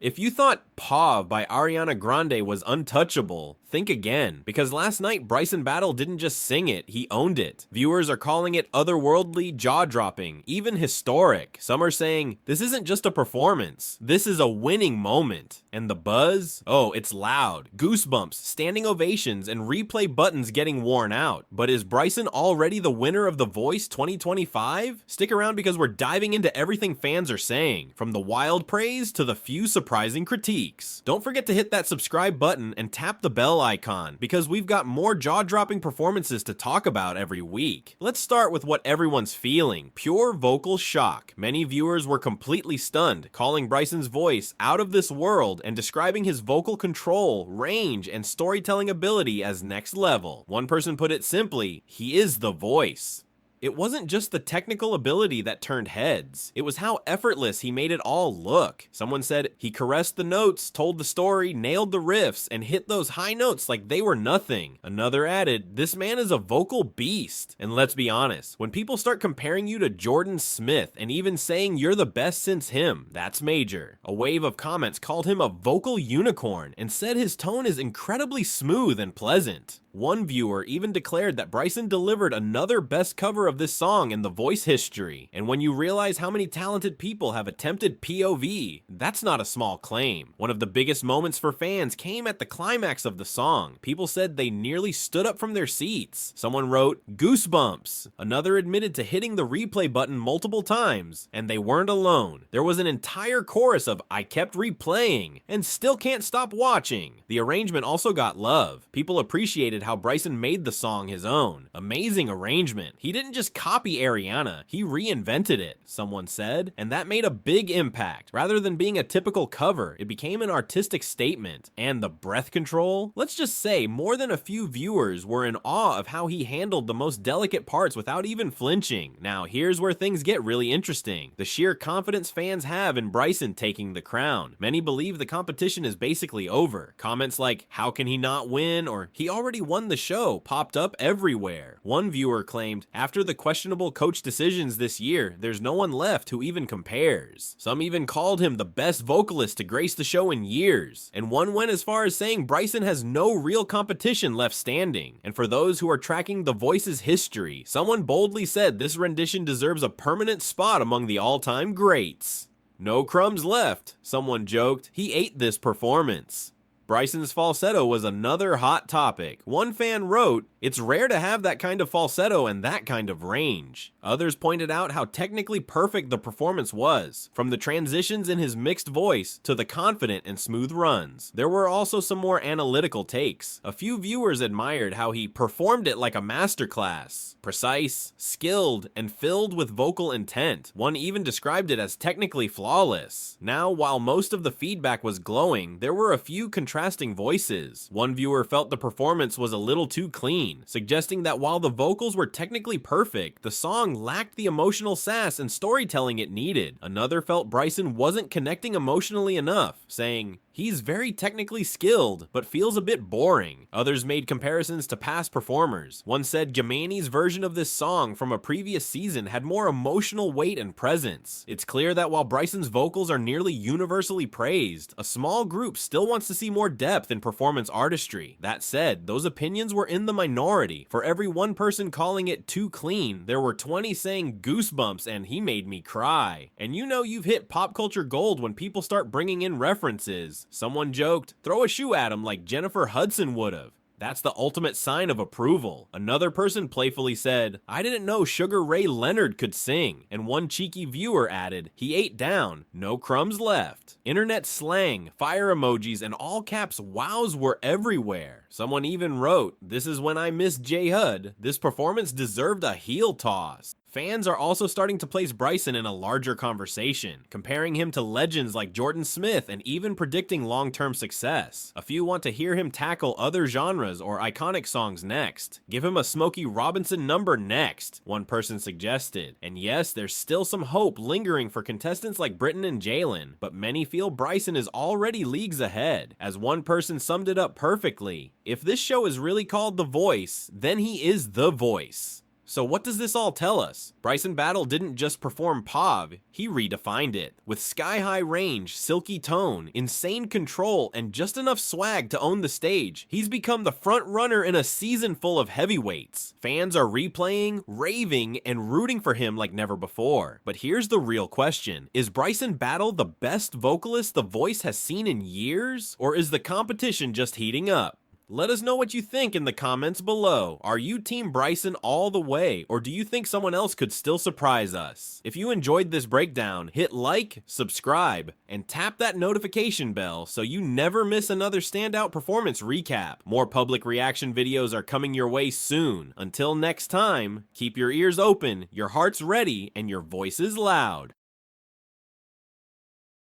If you thought POV by Ariana Grande was untouchable, think again, because last night Bryson Battle didn't just sing it, he owned it. Viewers are calling it otherworldly, jaw-dropping, even historic. Some are saying, this isn't just a performance, this is a winning moment. And the buzz? Oh, it's loud. Goosebumps, standing ovations, and replay buttons getting worn out. But is Bryson already the winner of The Voice 2025? Stick around because we're diving into everything fans are saying, from the wild praise to the few surprising critiques. Don't forget to hit that subscribe button and tap the bell icon, because we've got more jaw-dropping performances to talk about every week. Let's start with what everyone's feeling, pure vocal shock. Many viewers were completely stunned, calling Bryson's voice out of this world and describing his vocal control, range, and storytelling ability as next level. One person put it simply, he is the voice. It wasn't just the technical ability that turned heads, it was how effortless he made it all look. Someone said he caressed the notes, told the story, nailed the riffs, and hit those high notes like they were nothing. Another added, this man is a vocal beast. And let's be honest, when people start comparing you to Jordan Smith and even saying you're the best since him, that's major. A wave of comments called him a vocal unicorn and said his tone is incredibly smooth and pleasant. One viewer even declared that Bryson delivered another best cover of this song in The Voice history. And when you realize how many talented people have attempted POV, that's not a small claim. One of the biggest moments for fans came at the climax of the song. People said they nearly stood up from their seats. Someone wrote, goosebumps. Another admitted to hitting the replay button multiple times, and they weren't alone. There was an entire chorus of I kept replaying and still can't stop watching. The arrangement also got love. People appreciated how Bryson made the song his own. Amazing arrangement. He didn't just copy Ariana, he reinvented it, someone said, and that made a big impact. Rather than being a typical cover, it became an artistic statement. And the breath control? Let's just say more than a few viewers were in awe of how he handled the most delicate parts without even flinching. Now here's where things get really interesting. The sheer confidence fans have in Bryson taking the crown. Many believe the competition is basically over. Comments like, how can he not win? Or he already won the show popped up everywhere. One viewer claimed, after the questionable coach decisions this year, there's no one left who even compares. Some even called him the best vocalist to grace the show in years. And one went as far as saying Bryson has no real competition left standing. And for those who are tracking The Voice's history, someone boldly said this rendition deserves a permanent spot among the all-time greats. No crumbs left, someone joked. He ate this performance. Bryson's falsetto was another hot topic. One fan wrote, it's rare to have that kind of falsetto and that kind of range. Others pointed out how technically perfect the performance was, from the transitions in his mixed voice to the confident and smooth runs. There were also some more analytical takes. A few viewers admired how he performed it like a masterclass. Precise, skilled, and filled with vocal intent. One even described it as technically flawless. Now, while most of the feedback was glowing, there were a few contrasting voices. One viewer felt the performance was a little too clean, suggesting that while the vocals were technically perfect, the song lacked the emotional sass and storytelling it needed. Another felt Bryson wasn't connecting emotionally enough, saying, he's very technically skilled, but feels a bit boring. Others made comparisons to past performers. One said Gamani's version of this song from a previous season had more emotional weight and presence. It's clear that while Bryson's vocals are nearly universally praised, a small group still wants to see more depth in performance artistry. That said, those opinions were in the minority. For every one person calling it too clean, there were 20 saying goosebumps and he made me cry. And you know you've hit pop culture gold when people start bringing in references. Someone joked, throw a shoe at him like Jennifer Hudson would've. That's the ultimate sign of approval. Another person playfully said, I didn't know Sugar Ray Leonard could sing. And one cheeky viewer added, he ate down, no crumbs left. Internet slang, fire emojis, and all caps wows were everywhere. Someone even wrote, this is when I miss J Hud. This performance deserved a heel toss. Fans are also starting to place Bryson in a larger conversation, comparing him to legends like Jordan Smith and even predicting long-term success. A few want to hear him tackle other genres or iconic songs next. Give him a Smokey Robinson number next, one person suggested. And yes, there's still some hope lingering for contestants like Britton and Jalen, but many feel Bryson is already leagues ahead. As one person summed it up perfectly, if this show is really called The Voice, then he is the voice. So what does this all tell us? Bryson Battle didn't just perform POV, he redefined it. With sky-high range, silky tone, insane control, and just enough swag to own the stage, he's become the front runner in a season full of heavyweights. Fans are replaying, raving, and rooting for him like never before. But here's the real question. Is Bryson Battle the best vocalist The Voice has seen in years? Or is the competition just heating up? Let us know what you think in the comments below. Are you Team Bryson all the way, or do you think someone else could still surprise us? If you enjoyed this breakdown, hit like, subscribe, and tap that notification bell so you never miss another standout performance recap. More public reaction videos are coming your way soon. Until next time, keep your ears open, your hearts ready, and your voices loud.